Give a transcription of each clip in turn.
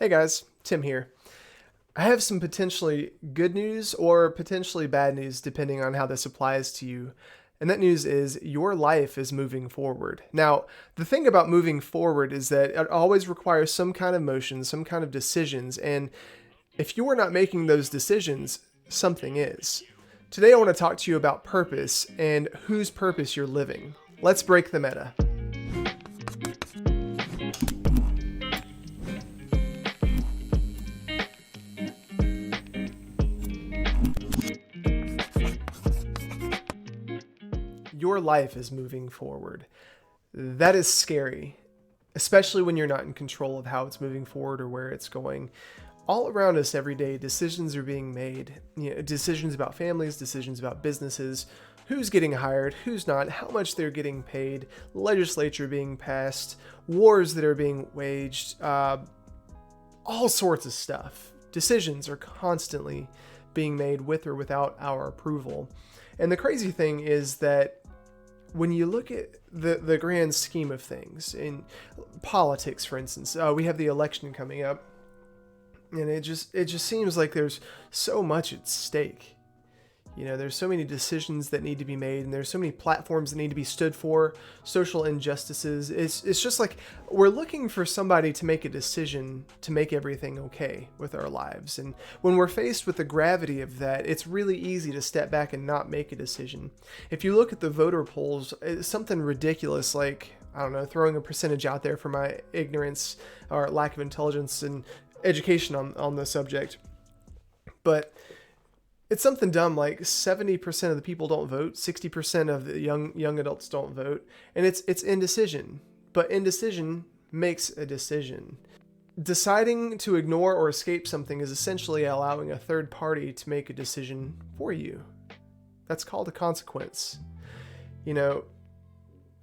Hey guys, Tim here. I have some potentially good news or potentially bad news depending on how this applies to you. And that news is your life is moving forward. Now, the thing about moving forward is that it always requires some kind of motion, some kind of decisions. And if you are not making those decisions, something is. Today, I want to talk to you about purpose and whose purpose you're living. Let's break the meta. Your life is moving forward. That is scary, especially when you're not in control of how it's moving forward or where it's going. All around us every day, decisions are being made. Decisions about families, decisions about businesses, who's getting hired, who's not, how much they're getting paid, legislature being passed, wars that are being waged, all sorts of stuff. Decisions are constantly being made with or without our approval. And the crazy thing is that when you look at the grand scheme of things in politics, for instance, we have the election coming up, and it just seems like there's so much at stake. There's so many decisions that need to be made, and there's so many platforms that need to be stood for, social injustices. It's just like we're looking for somebody to make a decision to make everything okay with our lives. And when we're faced with the gravity of that, it's really easy to step back and not make a decision. If you look at the voter polls, it's something ridiculous like, I don't know, throwing a percentage out there for my ignorance or lack of intelligence and education on the subject. But it's something dumb like 70% of the people don't vote, 60% of the young adults don't vote, and it's indecision. But indecision makes a decision. Deciding to ignore or escape something is essentially allowing a third party to make a decision for you. That's called a consequence.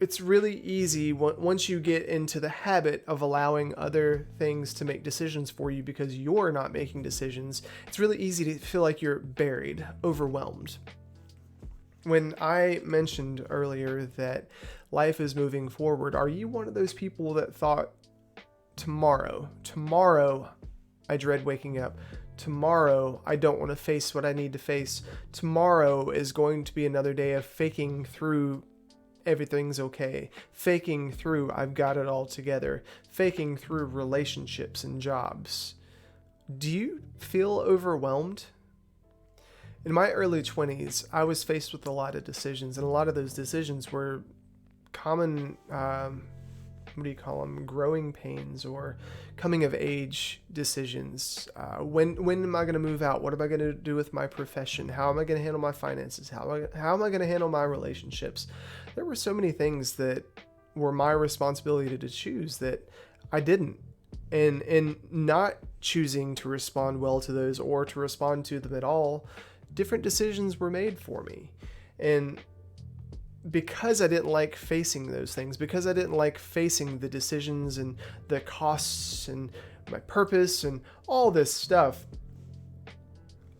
It's really easy once you get into the habit of allowing other things to make decisions for you because you're not making decisions. It's really easy to feel like you're buried, overwhelmed. When I mentioned earlier that life is moving forward, are you one of those people that thought tomorrow I dread waking up. Tomorrow, I don't want to face what I need to face. Tomorrow is going to be another day of faking through everything's okay, faking through I've got it all together, faking through relationships and jobs. Do you feel overwhelmed? In my early 20s, I was faced with a lot of decisions, and a lot of those decisions were common, growing pains or coming of age decisions. When am I going to move out? What am I going to do with my profession? How am I going to handle my finances? How am I going to handle my relationships? There were so many things that were my responsibility to choose that I didn't. And not choosing to respond well to those or to respond to them at all, different decisions were made for me. And because I didn't like facing those things, because I didn't like facing the decisions and the costs and my purpose and all this stuff,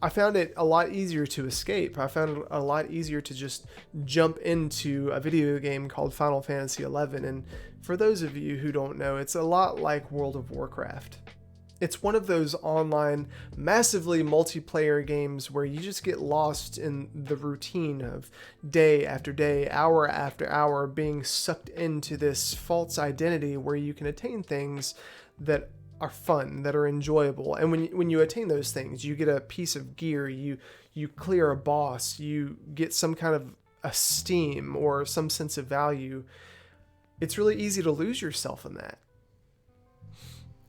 I found it a lot easier to escape. I found it a lot easier to just jump into a video game called Final Fantasy XI. And for those of you who don't know, it's a lot like World of Warcraft. It's one of those online, massively multiplayer games where you just get lost in the routine of day after day, hour after hour, being sucked into this false identity where you can attain things that are fun, that are enjoyable. And when you attain those things, you get a piece of gear, you clear a boss, you get some kind of esteem or some sense of value. It's really easy to lose yourself in that.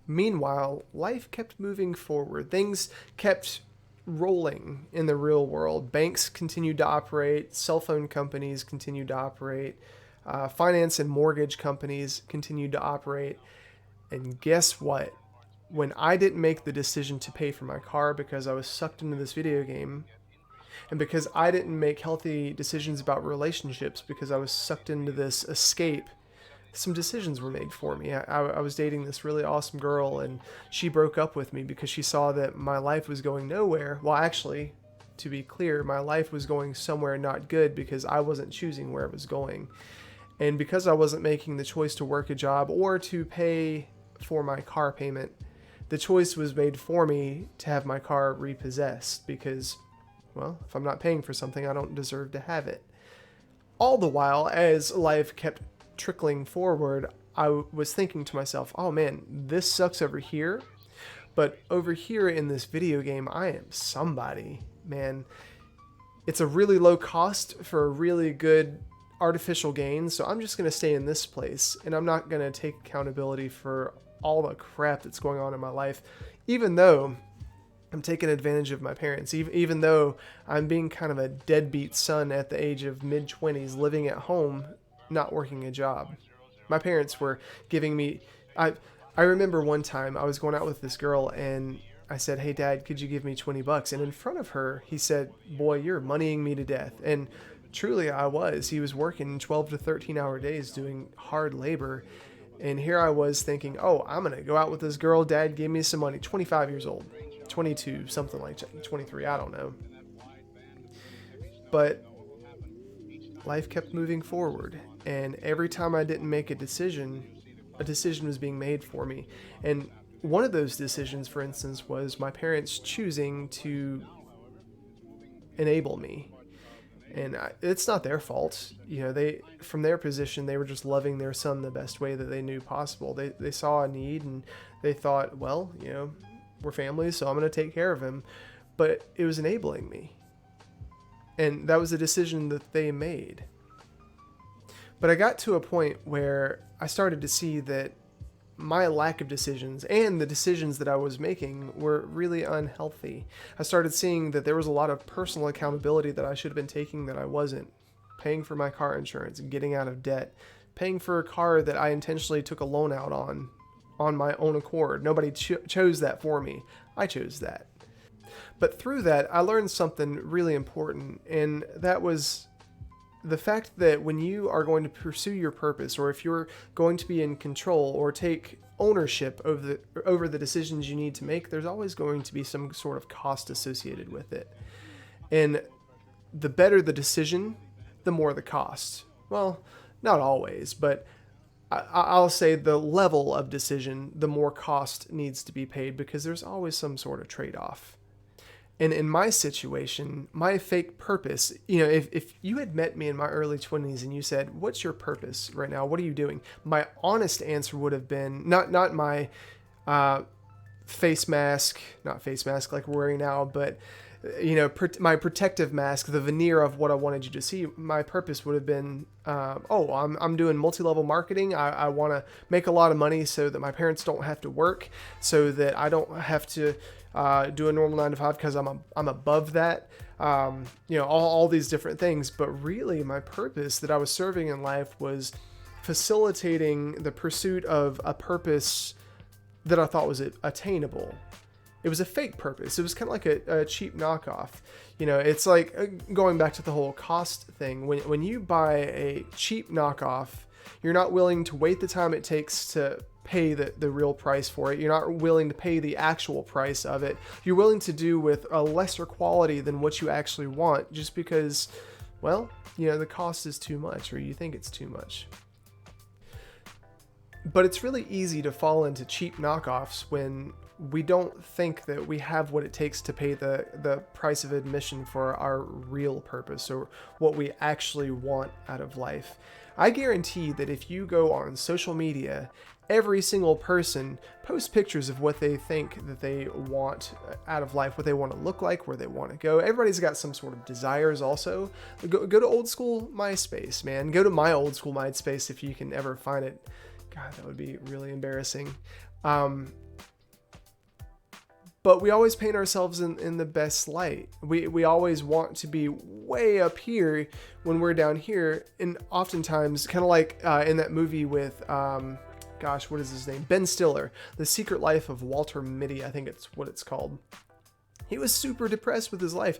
Meanwhile, life kept moving forward. Things kept rolling in the real world. Banks continued to operate. Cell phone companies continued to operate. Finance and mortgage companies continued to operate. And guess what? When I didn't make the decision to pay for my car because I was sucked into this video game, and because I didn't make healthy decisions about relationships because I was sucked into this escape, some decisions were made for me. I was dating this really awesome girl, and she broke up with me because she saw that my life was going nowhere. Well, actually, to be clear, my life was going somewhere not good because I wasn't choosing where it was going. And because I wasn't making the choice to work a job or to pay for my car payment, the choice was made for me to have my car repossessed because, well, if I'm not paying for something, I don't deserve to have it. All the while, as life kept trickling forward, I was thinking to myself, oh man, this sucks over here, but over here in this video game, I am somebody, man. It's a really low cost for a really good artificial gain, so I'm just going to stay in this place, and I'm not going to take accountability for all the crap that's going on in my life, even though I'm taking advantage of my parents, even though I'm being kind of a deadbeat son at the age of mid-20s, living at home, not working a job. My parents were giving me... I remember one time I was going out with this girl, and I said, hey, Dad, could you give me $20? And in front of her, he said, boy, you're moneying me to death. And truly, I was. He was working 12 to 13-hour days doing hard labor. And here I was thinking, oh, I'm going to go out with this girl. Dad gave me some money. 25 years old. 22, something like that. 23, I don't know. But life kept moving forward. And every time I didn't make a decision was being made for me. And one of those decisions, for instance, was my parents choosing to enable me. And it's not their fault. You know, they, from their position, they were just loving their son the best way that they knew possible. They saw a need and they thought, well, you know, we're family, so I'm going to take care of him. But it was enabling me. And that was a decision that they made. But I got to a point where I started to see that my lack of decisions and the decisions that I was making were really unhealthy. I started seeing that there was a lot of personal accountability that I should have been taking that I wasn't. Paying for my car insurance, getting out of debt, paying for a car that I intentionally took a loan out on my own accord. Nobody chose that for me. I chose that. But through that, I learned something really important, and that was the fact that when you are going to pursue your purpose, or if you're going to be in control or take ownership over the decisions you need to make, there's always going to be some sort of cost associated with it. And the better the decision, the more the cost. Well, not always, but I'll say the level of decision, the more cost needs to be paid, because there's always some sort of trade-off. And in my situation, my fake purpose, you know, if you had met me in my early 20s and you said, what's your purpose right now? What are you doing? My honest answer would have been, not my not face mask like we're wearing now, but, you know, my protective mask, the veneer of what I wanted you to see. My purpose would have been, I'm doing multi-level marketing. I want to make a lot of money so that my parents don't have to work, so that I don't have to do a normal 9 to 5 because I'm above that. You know, all these different things. But really, my purpose that I was serving in life was facilitating the pursuit of a purpose that I thought was attainable. It was a fake purpose. It was kind of like a cheap knockoff. You know, it's like going back to the whole cost thing. When you buy a cheap knockoff, you're not willing to wait the time it takes to pay the real price for it. You're not willing to pay the actual price of it. You're willing to do with a lesser quality than what you actually want, just because, well, you know, the cost is too much, or you think it's too much. But it's really easy to fall into cheap knockoffs when we don't think that we have what it takes to pay the price of admission for our real purpose, or what we actually want out of life. I guarantee that if you go on social media, every single person posts pictures of what they think that they want out of life, what they want to look like, where they want to go. Everybody's got some sort of desires also. Go to old school MySpace, man. Go to my old school MySpace if you can ever find it. God, that would be really embarrassing. But we always paint ourselves in the best light. We always want to be way up here when we're down here. And oftentimes, kind of like in that movie with, what is his name? Ben Stiller, The Secret Life of Walter Mitty, I think it's what it's called. He was super depressed with his life.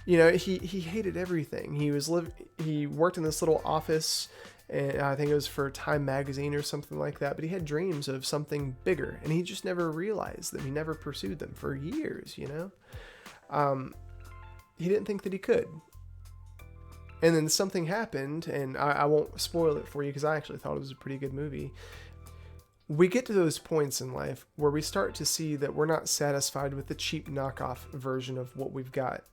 You know, he hated everything. He worked in this little office, and I think it was for Time magazine or something like that, but he had dreams of something bigger, and he just never realized them. He never pursued them for years, you know? He didn't think that he could. And then something happened, and I won't spoil it for you because I actually thought it was a pretty good movie, we get to those points in life where we start to see that we're not satisfied with the cheap knockoff version of what we've got.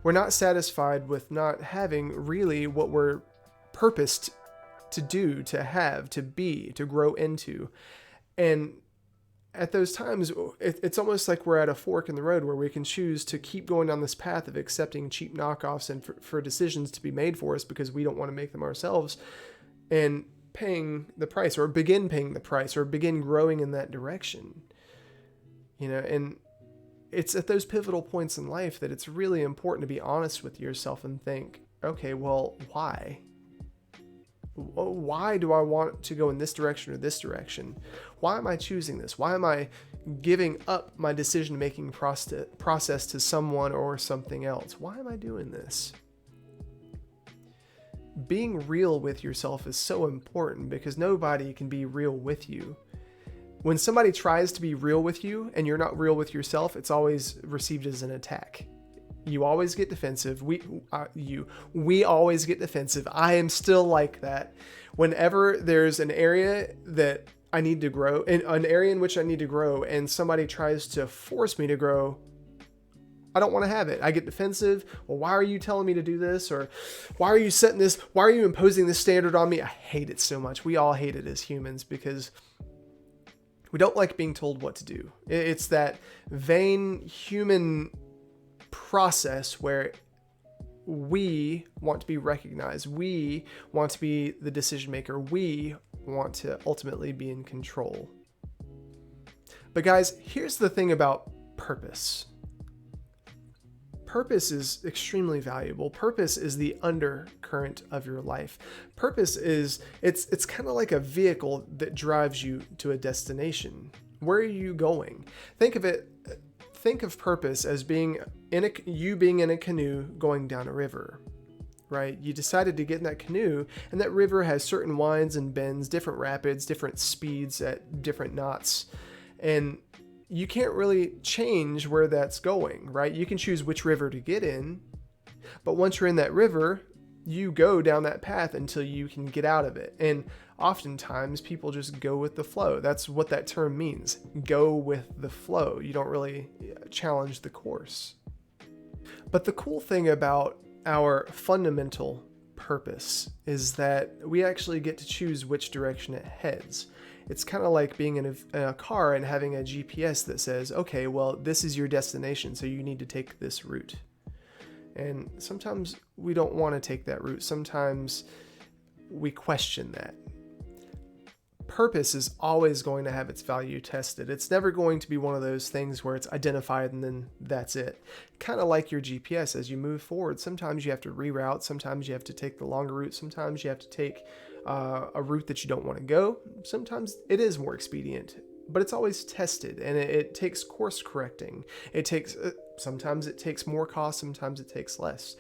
We're not satisfied with not having really what we're purposed to do, to have, to be, to grow into. And at those times, it's almost like we're at a fork in the road where we can choose to keep going down this path of accepting cheap knockoffs and for decisions to be made for us because we don't want to make them ourselves, and paying the price, or begin paying the price, or begin growing in that direction. And it's at those pivotal points in life that it's really important to be honest with yourself and think, okay, well, why? Why do I want to go in this direction or this direction? Why am I choosing this? Why am I giving up my decision-making process to someone or something else? Why am I doing this? Being real with yourself is so important because nobody can be real with you. When somebody tries to be real with you and you're not real with yourself, it's always received as an attack. You always get defensive. We always get defensive. I am still like that. Whenever there's an area that I need to grow, an area in which I need to grow, and somebody tries to force me to grow, I don't want to have it. I get defensive. Well, why are you telling me to do this? Or why are you setting this? Why are you imposing this standard on me? I hate it so much. We all hate it as humans because we don't like being told what to do. It's that vain human process where we want to be recognized. We want to be the decision maker. We want to ultimately be in control. But guys, here's the thing about purpose. Purpose is extremely valuable. Purpose is the undercurrent of your life. Purpose is, it's kind of like a vehicle that drives you to a destination. Where are you going? Think of purpose as being in a canoe going down a river, right? You decided to get in that canoe, and that river has certain winds and bends, different rapids, different speeds at different knots. And you can't really change where that's going, right? You can choose which river to get in, but once you're in that river, you go down that path until you can get out of it. And oftentimes people just go with the flow. That's what that term means. Go with the flow. You don't really challenge the course. But the cool thing about our fundamental purpose is that we actually get to choose which direction it heads. It's kind of like being in a car and having a GPS that says, okay, well, this is your destination, so you need to take this route. And sometimes we don't want to take that route. Sometimes we question that. Purpose is always going to have its value tested. It's never going to be one of those things where it's identified and then that's it. Kind of like your GPS as you move forward. Sometimes you have to reroute. Sometimes you have to take the longer route. Sometimes you have to take a route that you don't want to go. Sometimes it is more expedient, but it's always tested, and it takes course correcting. Sometimes it takes more cost. Sometimes it takes less.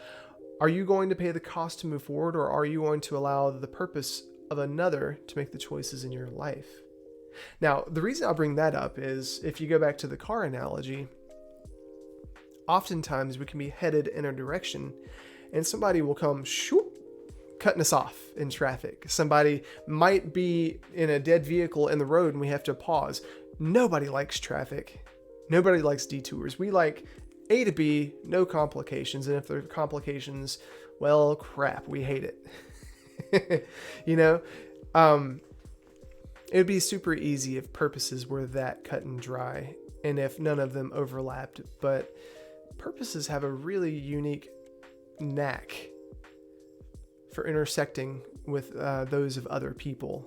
Are you going to pay the cost to move forward, or are you going to allow the purpose of another to make the choices in your life? Now, the reason I'll bring that up is if you go back to the car analogy, oftentimes we can be headed in a direction and somebody will come cutting us off in traffic. Somebody might be in a dead vehicle in the road and we have to pause. Nobody likes traffic. Nobody likes detours. We like A to B, no complications. And if there are complications, well, crap, we hate it. It'd be super easy if purposes were that cut and dry and if none of them overlapped. But purposes have a really unique knack for intersecting with those of other people.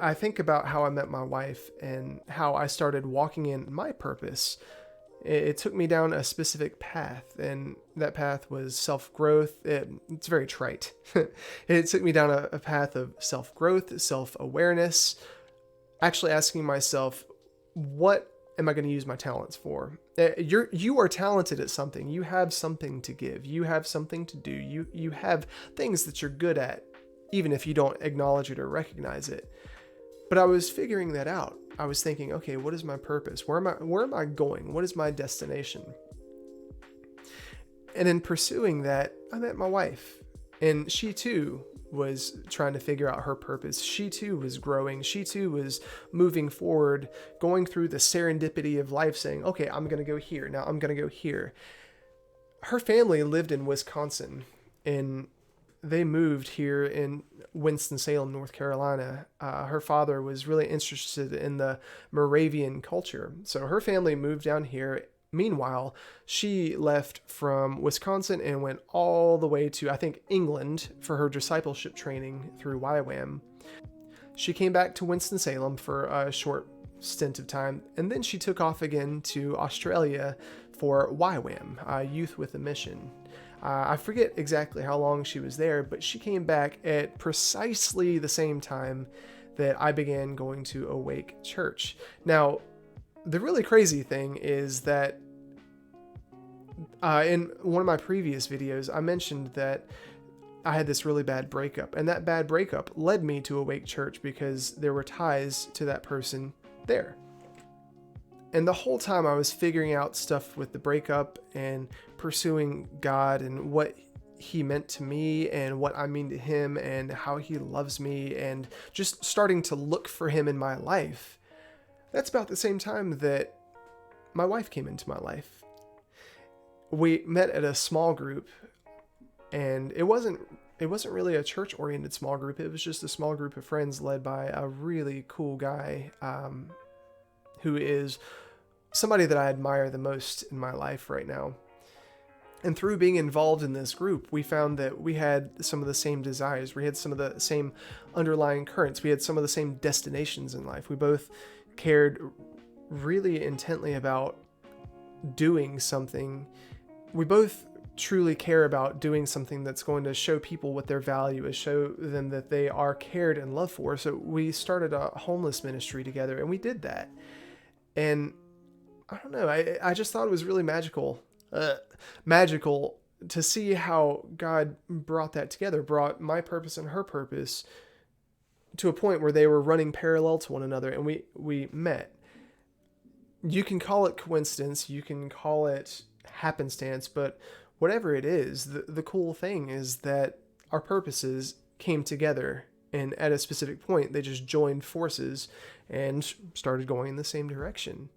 I think about how I met my wife and how I started walking in my purpose. It took me down a specific path, and that path was self-growth. It's very trite. It took me down a path of self-growth, self-awareness, actually asking myself, what am I going to use my talents for? You are talented at something. You have something to give. You have something to do. You have things that you're good at, even if you don't acknowledge it or recognize it. But I was figuring that out. I was thinking, okay, what is my purpose? Where am I going? What is my destination? And in pursuing that, I met my wife, and she too was trying to figure out her purpose. She too was growing. She too was moving forward, going through the serendipity of life, saying, okay, I'm going to go here. Now I'm going to go here. Her family lived in Wisconsin, and they moved here in Winston-Salem, North Carolina. Her father was really interested in the Moravian culture. So her family moved down here. Meanwhile, she left from Wisconsin and went all the way to, I think, England for her discipleship training through YWAM. She came back to Winston-Salem for a short stint of time, and then she took off again to Australia for YWAM, Youth with a Mission. I forget exactly how long she was there, but she came back at precisely the same time that I began going to Awake Church. Now, the really crazy thing is that in one of my previous videos, I mentioned that I had this really bad breakup, and that bad breakup led me to Awake Church because there were ties to that person there. And the whole time I was figuring out stuff with the breakup and pursuing God and what he meant to me and what I mean to him and how he loves me and just starting to look for him in my life. That's about the same time that my wife came into my life. We met at a small group, and it wasn't really a church-oriented small group. It was just a small group of friends led by a really cool guy who is somebody that I admire the most in my life right now. And through being involved in this group, we found that we had some of the same desires. We had some of the same underlying currents. We had some of the same destinations in life. We both cared really intently about doing something. We both truly care about doing something that's going to show people what their value is, show them that they are cared and loved for. So we started a homeless ministry together, and we did that. And I don't know, I just thought it was really magical to see how God brought that together, brought my purpose and her purpose to a point where they were running parallel to one another, and we met. You can call it coincidence, you can call it happenstance, but whatever it is, the cool thing is that our purposes came together, and at a specific point, they just joined forces and started going in the same direction.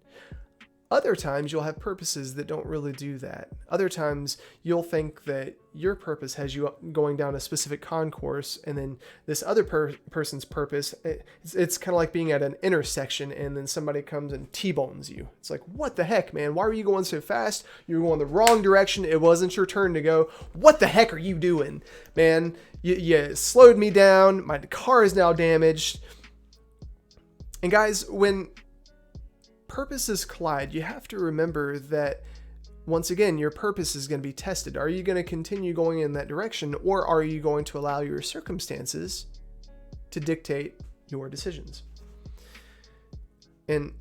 Other times you'll have purposes that don't really do that. Other times you'll think that your purpose has you going down a specific concourse, and then this other person's purpose, it's kind of like being at an intersection and then somebody comes and T-bones you. It's like, what the heck, man? Why were you going so fast? You were going the wrong direction. It wasn't your turn to go. What the heck are you doing? Man, you slowed me down. My car is now damaged. And guys, when purposes collide, you have to remember that, once again, your purpose is going to be tested. Are you going to continue going in that direction, or are you going to allow your circumstances to dictate your decisions? And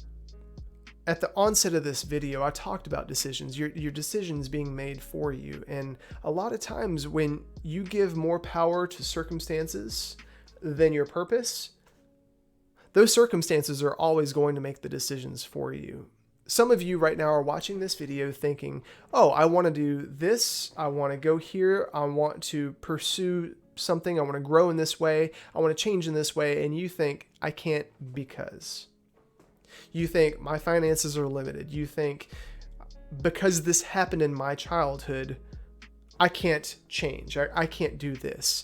at the onset of this video, I talked about decisions, your decisions being made for you. And a lot of times when you give more power to circumstances than your purpose, those circumstances are always going to make the decisions for you. Some of you right now are watching this video thinking, oh, I want to do this. I want to go here. I want to pursue something. I want to grow in this way. I want to change in this way. And you think, I can't because. You think my finances are limited. You think because this happened in my childhood, I can't change. I can't do this.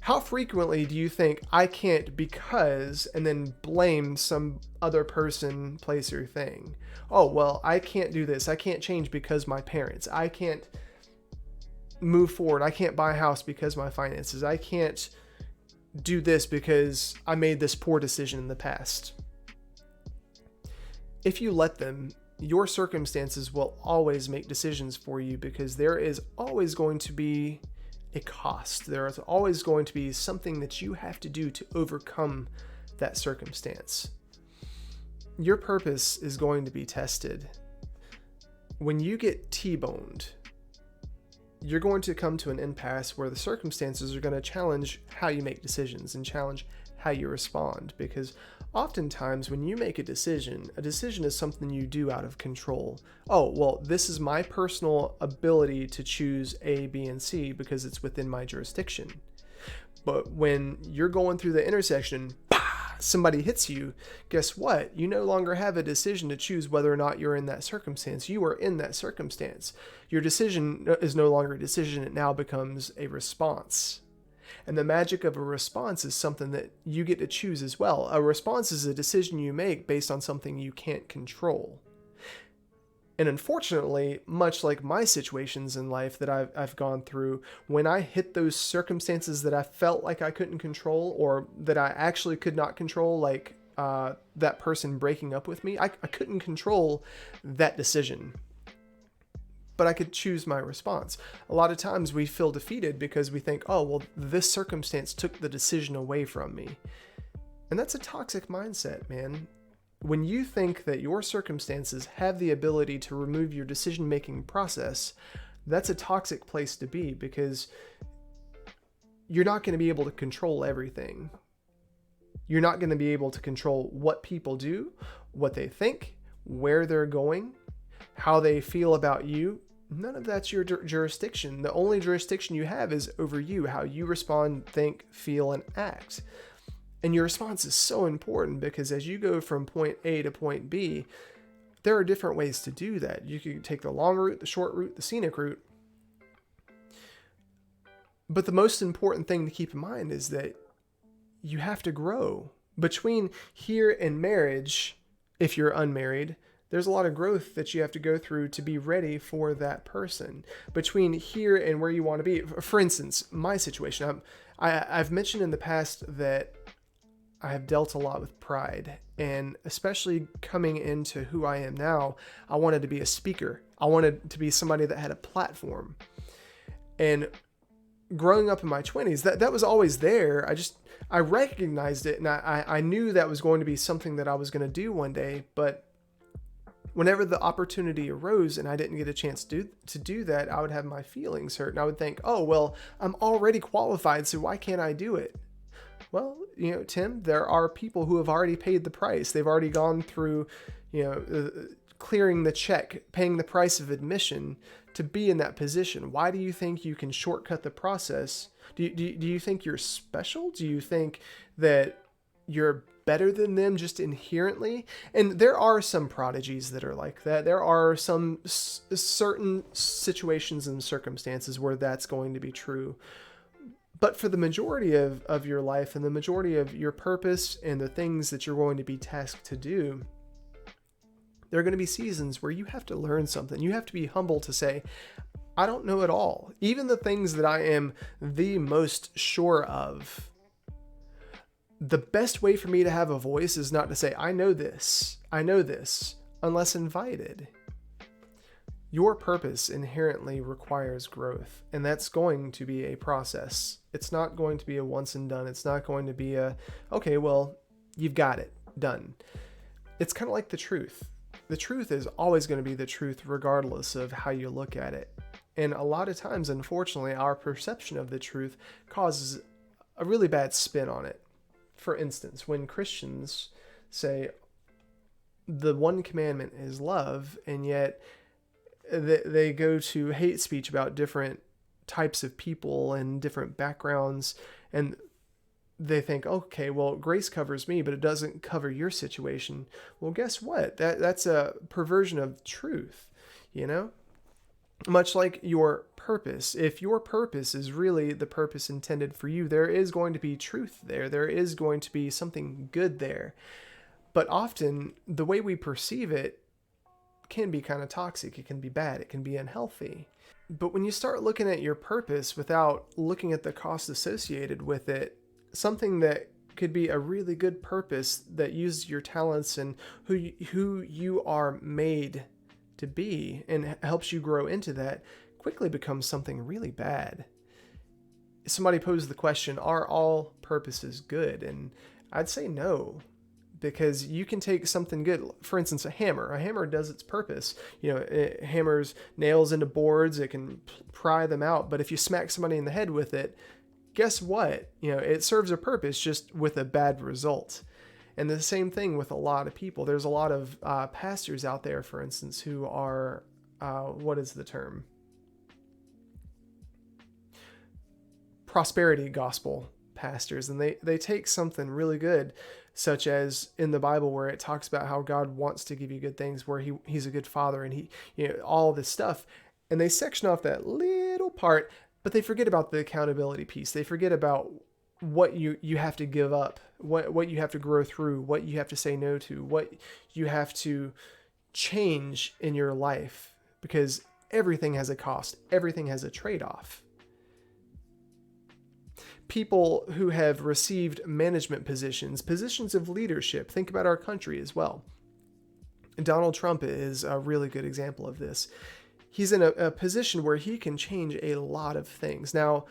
How frequently do you think I can't because, and then blame some other person, place, or thing? Oh, well, I can't do this. I can't change because my parents. I can't move forward. I can't buy a house because my finances. I can't do this because I made this poor decision in the past. If you let them, your circumstances will always make decisions for you, because there is always going to be a cost. There is always going to be something that you have to do to overcome that circumstance. Your purpose is going to be tested. When you get T-boned, you're going to come to an impasse where the circumstances are going to challenge how you make decisions and challenge how you respond, because oftentimes when you make a decision is something you do out of control. Oh, well, this is my personal ability to choose A, B, and C because it's within my jurisdiction. But when you're going through the intersection, somebody hits you, guess what? You no longer have a decision to choose whether or not you're in that circumstance. You are in that circumstance. Your decision is no longer a decision. It now becomes a response. And the magic of a response is something that you get to choose as well. A response is a decision you make based on something you can't control. And unfortunately, much like my situations in life that I've gone through, when I hit those circumstances that I felt like I couldn't control, or that I actually could not control, like that person breaking up with me, I couldn't control that decision. But I could choose my response. A lot of times we feel defeated because we think, oh, well, this circumstance took the decision away from me. And that's a toxic mindset, man. When you think that your circumstances have the ability to remove your decision-making process, that's a toxic place to be, because you're not going to be able to control everything. You're not going to be able to control what people do, what they think, where they're going, how they feel about you. None of that's your jurisdiction. The only jurisdiction you have is over you, how you respond, think, feel, and act. And your response is so important, because as you go from point A to point B, there are different ways to do that. You can take the long route, the short route, the scenic route. But the most important thing to keep in mind is that you have to grow. Between here and marriage, if you're unmarried, there's a lot of growth that you have to go through to be ready for that person. Between here and where you want to be. For instance, my situation, I've mentioned in the past that I have dealt a lot with pride, and especially coming into who I am now, I wanted to be a speaker. I wanted to be somebody that had a platform. And growing up in my 20s, that was always there. I recognized it, and I knew that was going to be something that I was going to do one day. But whenever the opportunity arose and I didn't get a chance to do that, I would have my feelings hurt, and I would think, oh, well, I'm already qualified, so why can't I do it? Well, Tim, there are people who have already paid the price. They've already gone through, clearing the check, paying the price of admission to be in that position. Why do you think you can shortcut the process? Do you think you're special? Do you think that you're better than them just inherently? And there are some prodigies that are like that. There are some certain situations and circumstances where that's going to be true. But for the majority of your life and the majority of your purpose and the things that you're going to be tasked to do, there are going to be seasons where you have to learn something. You have to be humble to say, I don't know it all. Even the things that I am the most sure of. The best way for me to have a voice is not to say, I know this, unless invited. Your purpose inherently requires growth, and that's going to be a process. It's not going to be a once and done. It's not going to be okay, well, you've got it, done. It's kind of like the truth. The truth is always going to be the truth regardless of how you look at it. And a lot of times, unfortunately, our perception of the truth causes a really bad spin on it. For instance, when Christians say the one commandment is love, and yet they go to hate speech about different types of people and different backgrounds, and they think, okay, well, grace covers me, but it doesn't cover your situation. Well, guess what? That's a perversion of truth, Much like your purpose. If your purpose is really the purpose intended for you, there is going to be truth there. There is going to be something good there. But often, the way we perceive it can be kind of toxic. It can be bad. It can be unhealthy. But when you start looking at your purpose without looking at the cost associated with it, something that could be a really good purpose that uses your talents and who you are made to be and helps you grow into that, quickly becomes something really bad. Somebody posed the question, are all purposes good? And I'd say no. Because you can take something good, for instance, a hammer. A hammer does its purpose. It hammers nails into boards. It can pry them out. But if you smack somebody in the head with it, guess what? It serves a purpose, just with a bad result. And the same thing with a lot of people. There's a lot of pastors out there, for instance, who are, what is the term? Prosperity gospel pastors, and they take something really good, such as in the Bible where it talks about how God wants to give you good things, where he's a good father, and all this stuff, and they section off that little part, but they forget about the accountability piece. They forget about what you have to give up, what you have to grow through, what you have to say no to, what you have to change in your life, because everything has a cost. Everything has a trade-off. People who have received management positions of leadership, think about our country as well. Donald Trump is a really good example of this. He's in a position where he can change a lot of things. Now,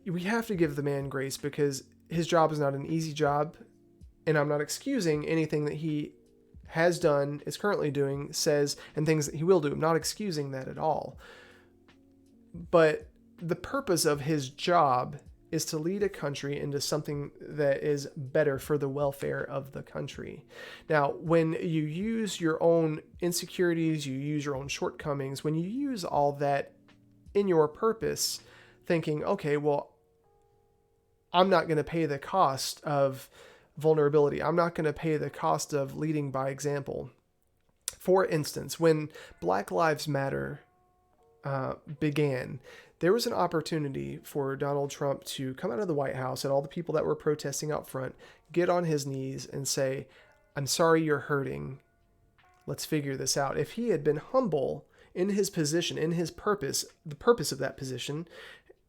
we have to give the man grace because his job is not an easy job, and I'm not excusing anything that he has done, is currently doing, says, and things that he will do. I'm not excusing that at all. But the purpose of his job is to lead a country into something that is better for the welfare of the country. Now, when you use your own insecurities, you use your own shortcomings, when you use all that in your purpose, thinking, okay, well, I'm not going to pay the cost of vulnerability. I'm not going to pay the cost of leading by example. For instance, when Black Lives Matter began, there was an opportunity for Donald Trump to come out of the White House and all the people that were protesting out front, get on his knees and say, I'm sorry you're hurting. Let's figure this out. If he had been humble in his position, in his purpose, the purpose of that position,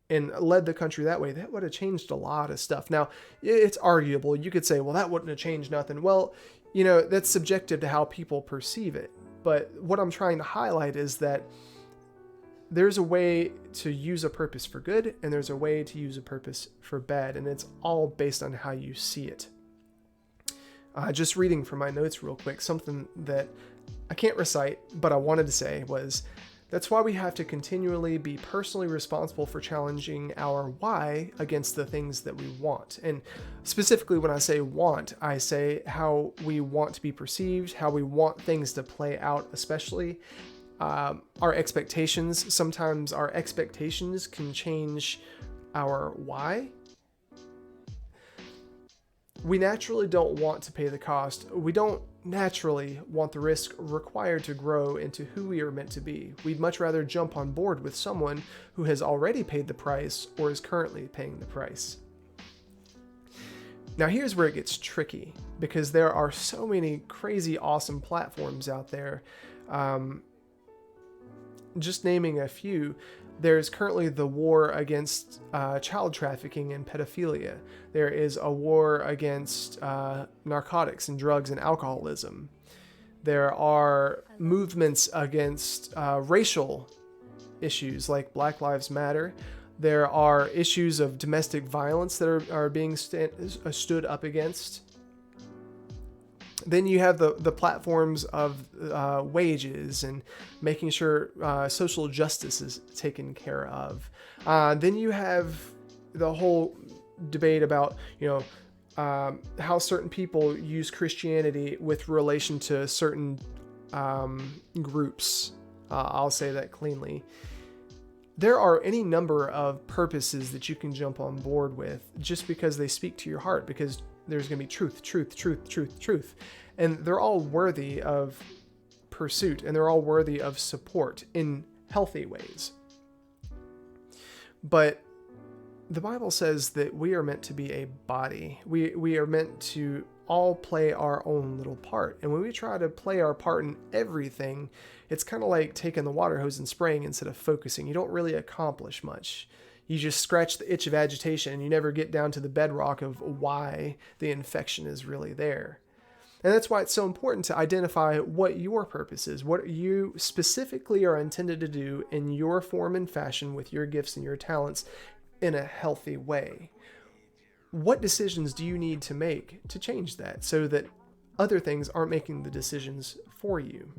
and led the country that way, that would have changed a lot of stuff. Now, it's arguable. You could say, well, that wouldn't have changed nothing. Well, that's subjective to how people perceive it. But what I'm trying to highlight is that there's a way to use a purpose for good, and there's a way to use a purpose for bad, and it's all based on how you see it. Just reading from my notes real quick, something that I can't recite, but I wanted to say was, that's why we have to continually be personally responsible for challenging our why against the things that we want. And specifically when I say want, I say how we want to be perceived, how we want things to play out, especially our expectations. Sometimes our expectations can change our why. We naturally don't want to pay the cost. We don't naturally want the risk required to grow into who we are meant to be. We'd much rather jump on board with someone who has already paid the price or is currently paying the price. Now here's where it gets tricky, because there are so many crazy awesome platforms out there. Just naming a few, there's currently the war against child trafficking and pedophilia. There is a war against narcotics and drugs and alcoholism. There are movements against racial issues like Black Lives Matter. There are issues of domestic violence that are being stood up against. Then you have the platforms of wages and making sure social justice is taken care of. Then you have the whole debate about, how certain people use Christianity with relation to certain groups. I'll say that cleanly. There are any number of purposes that you can jump on board with just because they speak to your heart, because there's going to be truth. And they're all worthy of pursuit, and they're all worthy of support in healthy ways. But the Bible says that we are meant to be a body. We are meant to all play our own little part. And when we try to play our part in everything, it's kind of like taking the water hose and spraying instead of focusing. You don't really accomplish much. You just scratch the itch of agitation, and you never get down to the bedrock of why the infection is really there. And that's why it's so important to identify what your purpose is, what you specifically are intended to do in your form and fashion with your gifts and your talents in a healthy way. What decisions do you need to make to change that so that other things aren't making the decisions for you?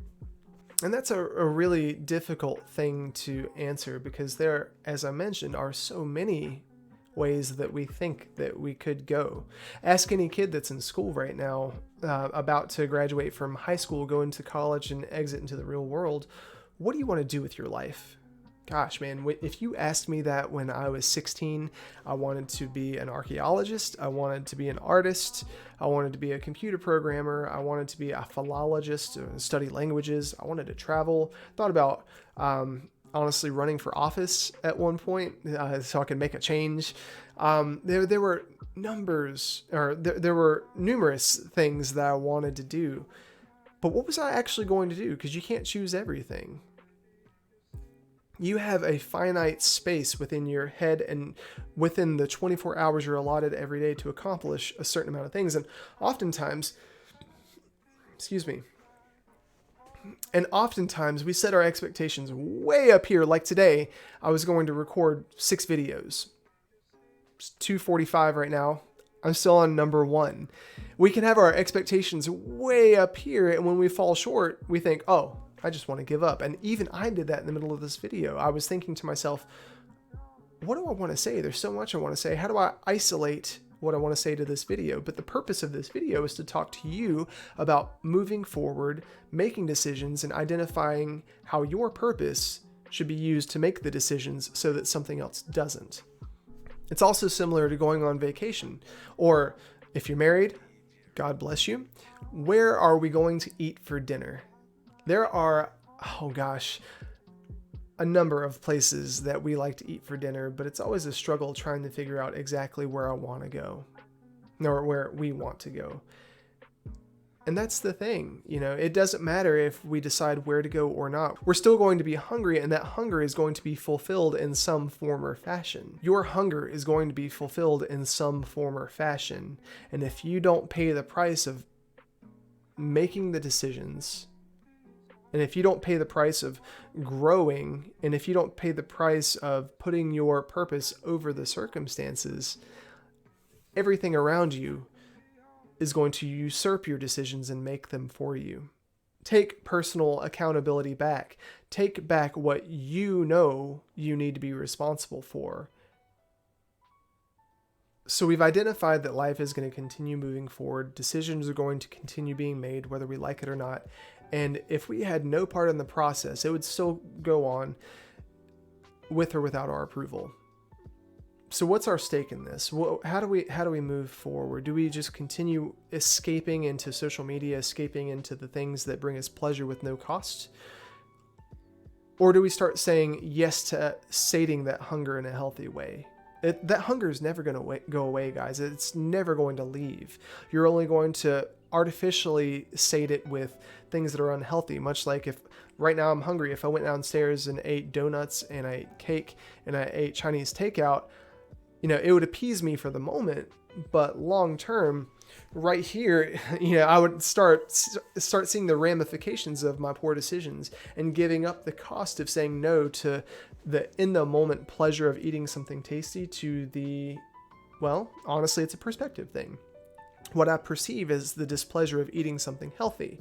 And that's a really difficult thing to answer, because there, as I mentioned, are so many ways that we think that we could go. Ask any kid that's in school right now, about to graduate from high school, go into college and exit into the real world. What do you want to do with your life? Gosh, man, if you asked me that when I was 16, I wanted to be an archaeologist, I wanted to be an artist, I wanted to be a computer programmer, I wanted to be a philologist, study languages, I wanted to travel, thought about honestly running for office at one point so I could make a change. There were there were numerous things that I wanted to do, but what was I actually going to do? Because you can't choose everything. You have a finite space within your head and within the 24 hours you're allotted every day to accomplish a certain amount of things. And oftentimes we set our expectations way up here. Like today, I was going to record 6 videos. It's 2:45 right now. I'm still on number 1. We can have our expectations way up here, and when we fall short, we think, oh, I just want to give up. And even I did that in the middle of this video. I was thinking to myself, what do I want to say? There's so much I want to say. How do I isolate what I want to say to this video? But the purpose of this video is to talk to you about moving forward, making decisions, and identifying how your purpose should be used to make the decisions so that something else doesn't. It's also similar to going on vacation, or if you're married, God bless you, where are we going to eat for dinner? There are, a number of places that we like to eat for dinner, but it's always a struggle trying to figure out exactly where I want to go, or where we want to go. And that's the thing, it doesn't matter if we decide where to go or not. We're still going to be hungry, and that hunger is going to be fulfilled in some form or fashion. Your hunger is going to be fulfilled in some form or fashion. And if you don't pay the price of making the decisions, and if you don't pay the price of growing, and if you don't pay the price of putting your purpose over the circumstances, everything around you is going to usurp your decisions and make them for you. Take personal accountability back. Take back what you know you need to be responsible for. So we've identified that life is going to continue moving forward. Decisions are going to continue being made, whether we like it or not. And if we had no part in the process, it would still go on with or without our approval. So what's our stake in this? How do we move forward? Do we just continue escaping into social media, escaping into the things that bring us pleasure with no cost? Or do we start saying yes to sating that hunger in a healthy way? That hunger is never going to go away, guys. It's never going to leave. You're only going to artificially sate it with things that are unhealthy, much like if right now I'm hungry, if I went downstairs and ate donuts and I ate cake and I ate Chinese takeout, it would appease me for the moment, but long term, right here, I would start seeing the ramifications of my poor decisions and giving up the cost of saying no to the in the moment pleasure of eating something tasty to the, well, honestly, it's a perspective thing. What I perceive as the displeasure of eating something healthy.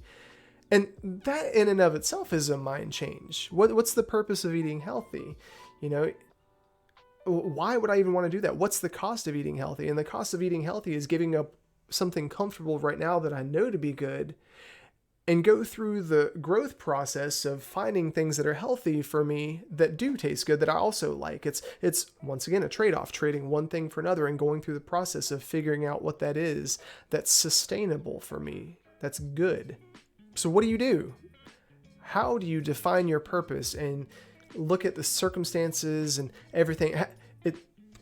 And that in and of itself is a mind change. What's the purpose of eating healthy? Why would I even want to do that? What's the cost of eating healthy? And the cost of eating healthy is giving up something comfortable right now that I know to be good and go through the growth process of finding things that are healthy for me that do taste good that I also like. It's once again a trade-off, trading one thing for another and going through the process of figuring out what that is that's sustainable for me, that's good. So what do? How do you define your purpose and look at the circumstances and everything?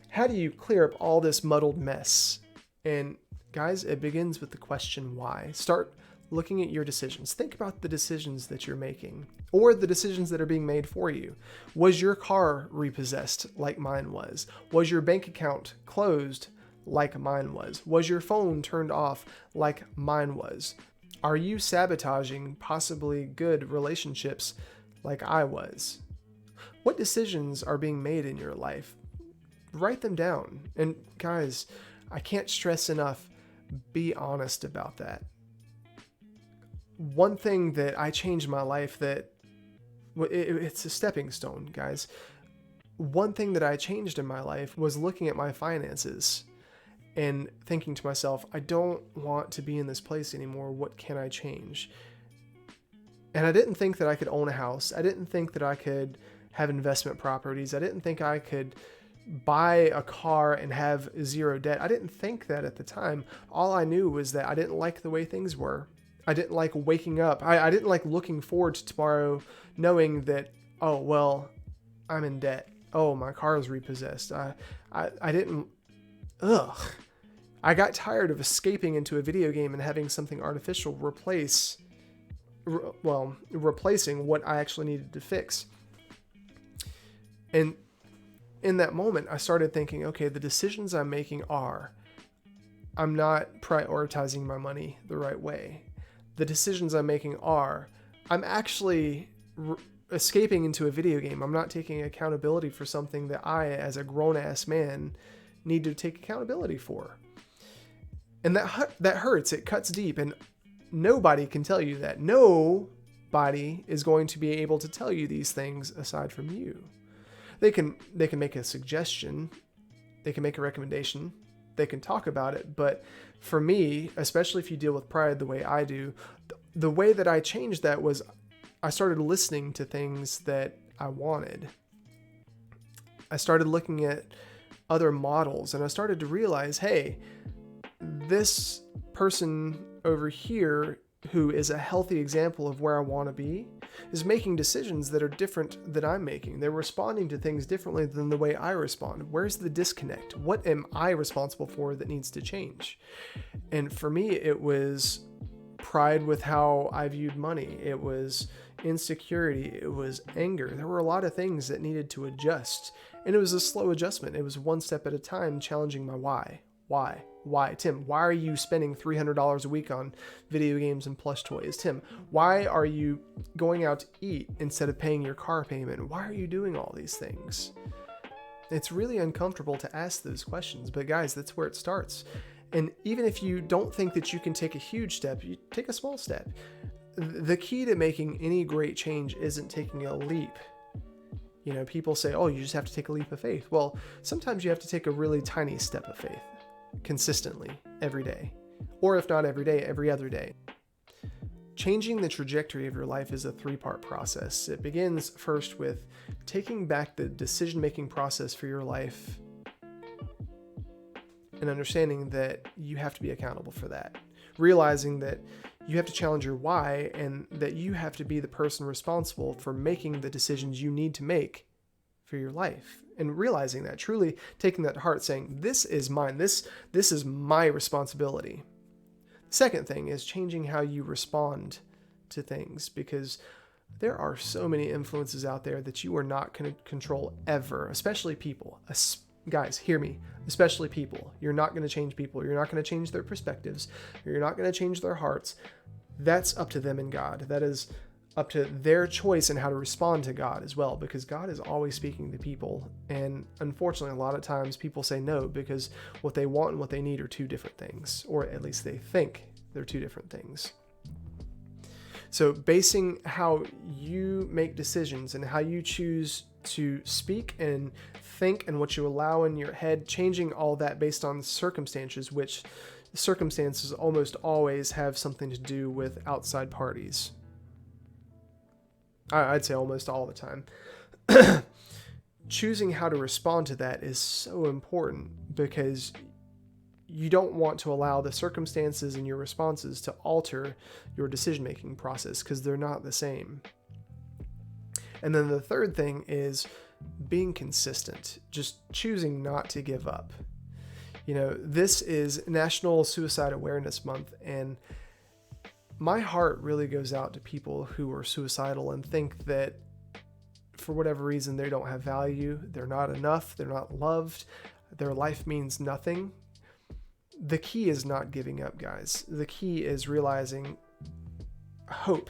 How do you clear up all this muddled mess? And guys, it begins with the question why. Start looking at your decisions. Think about the decisions that you're making or the decisions that are being made for you. Was your car repossessed like mine was? Was your bank account closed like mine was? Was your phone turned off like mine was? Are you sabotaging possibly good relationships like I was? What decisions are being made in your life? Write them down. And guys, I can't stress enough, be honest about that. One thing that I changed in my life it's a stepping stone, guys. One thing that I changed in my life was looking at my finances and thinking to myself, I don't want to be in this place anymore. What can I change? And I didn't think that I could own a house. I didn't think that I could have investment properties. I didn't think I could buy a car and have zero debt. I didn't think that at the time. All I knew was that I didn't like the way things were. I didn't like waking up. I didn't like looking forward to tomorrow knowing that, oh, well, I'm in debt. Oh, my car is repossessed. I didn't, I got tired of escaping into a video game and having something artificial replacing what I actually needed to fix. And in that moment, I started thinking, okay, the decisions I'm making are, I'm not prioritizing my money the right way. The decisions I'm making are, I'm actually escaping into a video game. I'm not taking accountability for something that I, as a grown-ass man, need to take accountability for. And that hurts. It cuts deep. And nobody can tell you that. Nobody is going to be able to tell you these things aside from you. They can make a suggestion. They can make a recommendation. They can talk about it. But for me, especially if you deal with pride the way I do, the way that I changed that was I started listening to things that I wanted. I started looking at other models, and I started to realize, hey, this person over here who is a healthy example of where I want to be is making decisions that are different than I'm making. They're responding to things differently than the way I respond. Where's the disconnect? What am I responsible for that needs to change? And for me, it was pride with how I viewed money. It was insecurity. It was anger. There were a lot of things that needed to adjust. And it was a slow adjustment. It was one step at a time, challenging my why. Why? Tim, why are you spending $300 a week on video games and plush toys? Tim, why are you going out to eat instead of paying your car payment? Why are you doing all these things? It's really uncomfortable to ask those questions, but guys, that's where it starts. And even if you don't think that you can take a huge step, you take a small step. The key to making any great change isn't taking a leap. You know, people say, oh, you just have to take a leap of faith. Well, sometimes you have to take a really tiny step of faith. Consistently every day, or if not every day, every other day. Changing the trajectory of your life is a three-part process. It begins first with taking back the decision-making process for your life and understanding that you have to be accountable for that. Realizing that you have to challenge your why and that you have to be the person responsible for making the decisions you need to make for your life. And realizing that, truly taking that to heart, saying, this is mine, this is my responsibility. The second thing is changing how you respond to things, because there are so many influences out there that you are not going to control ever, especially people. Guys, hear me, especially people. You're not going to change people. You're not going to change their perspectives. You're not going to change their hearts. That's up to them and God. That is up to their choice and how to respond to God as well, because God is always speaking to people. And unfortunately, a lot of times people say no because what they want and what they need are two different things, or at least they think they're two different things. So basing how you make decisions and how you choose to speak and think and what you allow in your head, changing all that based on circumstances, which circumstances almost always have something to do with outside parties. I'd say almost all the time. Choosing how to respond to that is so important, because you don't want to allow the circumstances and your responses to alter your decision-making process, because they're not the same. And then the third thing is being consistent, just choosing not to give up. You know, this is National Suicide Awareness Month, and my heart really goes out to people who are suicidal and think that for whatever reason they don't have value, they're not enough, they're not loved, their life means nothing. The key is not giving up, guys. The key is realizing hope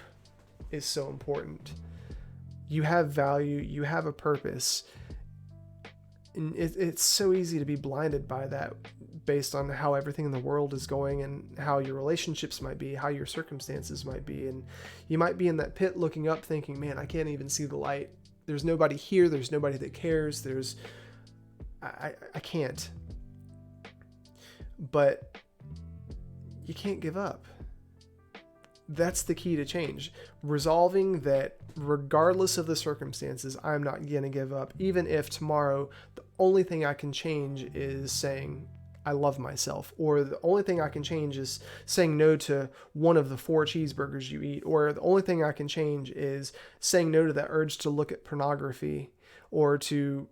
is so important. You have value, you have a purpose. And it's so easy to be blinded by that based on how everything in the world is going and how your relationships might be, how your circumstances might be. And you might be in that pit looking up thinking, man, I can't even see the light. There's nobody here. There's nobody that cares. I can't. But you can't give up. That's the key to change. Resolving that regardless of the circumstances, I'm not going to give up. Even if tomorrow the only thing I can change is saying I love myself, or the only thing I can change is saying no to one of the 4 cheeseburgers you eat, or the only thing I can change is saying no to that urge to look at pornography, or to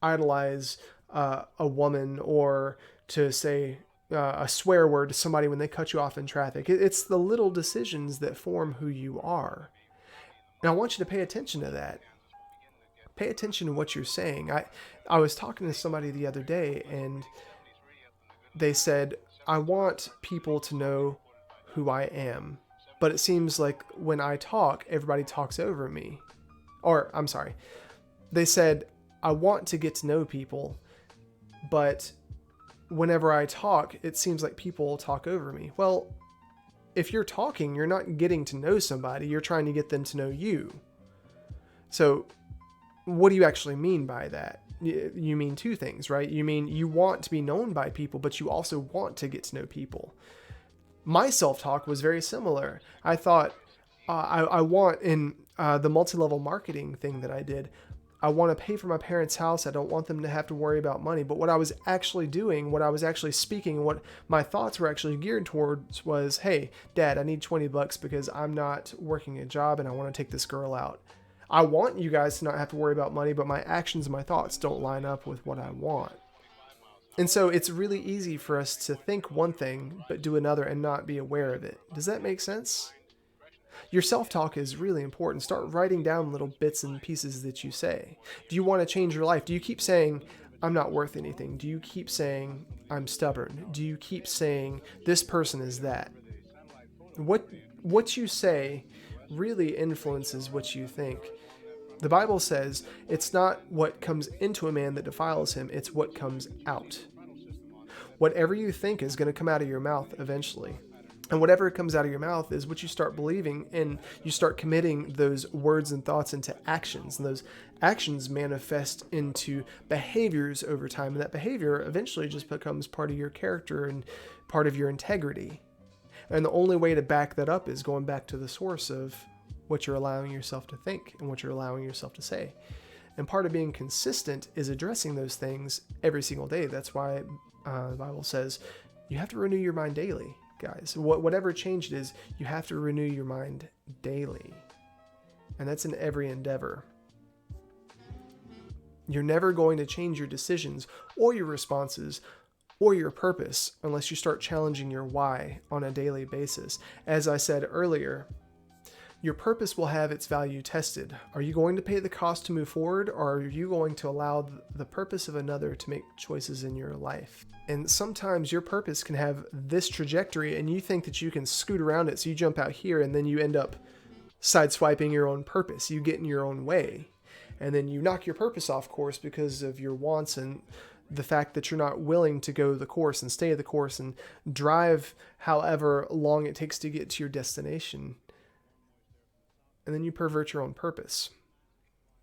idolize a woman, or to say a swear word to somebody when they cut you off in traffic. It's the little decisions that form who you are. And I want you to pay attention to that. Pay attention to what you're saying. I was talking to somebody the other day, and they said, I want people to know who I am, but it seems like when I talk, everybody talks over me. Or, I'm sorry. They said, I want to get to know people, but whenever I talk, it seems like people talk over me. Well, if you're talking, you're not getting to know somebody, you're trying to get them to know you. So what do you actually mean by that? You mean 2 things, right? You mean you want to be known by people, but you also want to get to know people. My self-talk was very similar. I thought, I want, in the multi-level marketing thing that I did, I want to pay for my parents' house. I don't want them to have to worry about money. But what I was actually doing, what I was actually speaking, what my thoughts were actually geared towards was, hey, Dad, I need $20 because I'm not working a job and I want to take this girl out. I want you guys to not have to worry about money, but my actions and my thoughts don't line up with what I want. And so it's really easy for us to think one thing, but do another and not be aware of it. Does that make sense? Your self-talk is really important. Start writing down little bits and pieces that you say. Do you want to change your life? Do you keep saying, I'm not worth anything? Do you keep saying, I'm stubborn? Do you keep saying, this person is that? What you say really influences what you think. The Bible says it's not what comes into a man that defiles him, it's what comes out. Whatever you think is going to come out of your mouth eventually. And whatever comes out of your mouth is what you start believing, and you start committing those words and thoughts into actions. And those actions manifest into behaviors over time. And that behavior eventually just becomes part of your character and part of your integrity. And the only way to back that up is going back to the source of what you're allowing yourself to think and what you're allowing yourself to say. And part of being consistent is addressing those things every single day. That's why the Bible says you have to renew your mind daily, guys. Whatever change it is, you have to renew your mind daily. And that's in every endeavor. You're never going to change your decisions or your responses or your purpose unless you start challenging your why on a daily basis. As I said earlier, your purpose will have its value tested. Are you going to pay the cost to move forward, or are you going to allow the purpose of another to make choices in your life? And sometimes your purpose can have this trajectory and you think that you can scoot around it, so you jump out here and then you end up sideswiping your own purpose. You get in your own way and then you knock your purpose off course because of your wants and the fact that you're not willing to go the course and stay the course and drive however long it takes to get to your destination. And then you pervert your own purpose.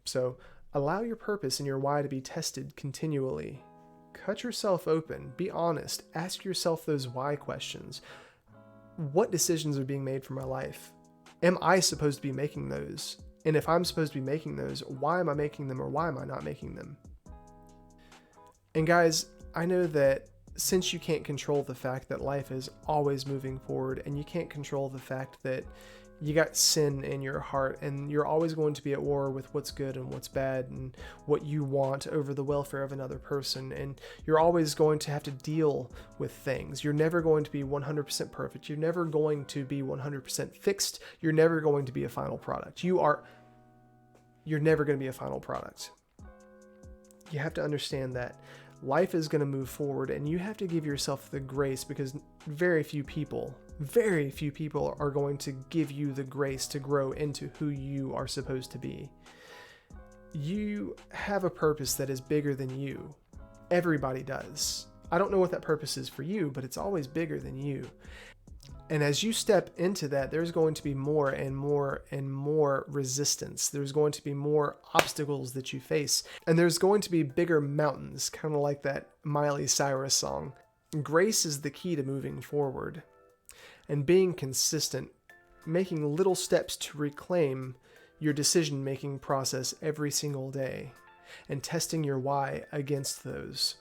So allow your purpose and your why to be tested continually. Cut yourself open. Be honest. Ask yourself those why questions. What decisions are being made for my life? Am I supposed to be making those? And if I'm supposed to be making those, why am I making them, or why am I not making them? And guys, I know that since you can't control the fact that life is always moving forward, and you can't control the fact that you got sin in your heart and you're always going to be at war with what's good and what's bad and what you want over the welfare of another person, and you're always going to have to deal with things. You're never going to be 100% perfect. You're never going to be 100% fixed. You're never going to be a final product. You're never going to be a final product. You have to understand that life is going to move forward, and you have to give yourself the grace, because very few people are going to give you the grace to grow into who you are supposed to be. You have a purpose that is bigger than you. Everybody does. I don't know what that purpose is for you, but it's always bigger than you. And as you step into that, there's going to be more and more and more resistance. There's going to be more obstacles that you face. And there's going to be bigger mountains, kind of like that Miley Cyrus song. Grace is the key to moving forward. And being consistent, making little steps to reclaim your decision-making process every single day and testing your why against those.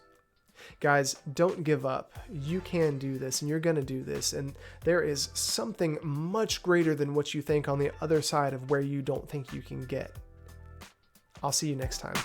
Guys, don't give up. You can do this, and you're going to do this, and there is something much greater than what you think on the other side of where you don't think you can get. I'll see you next time.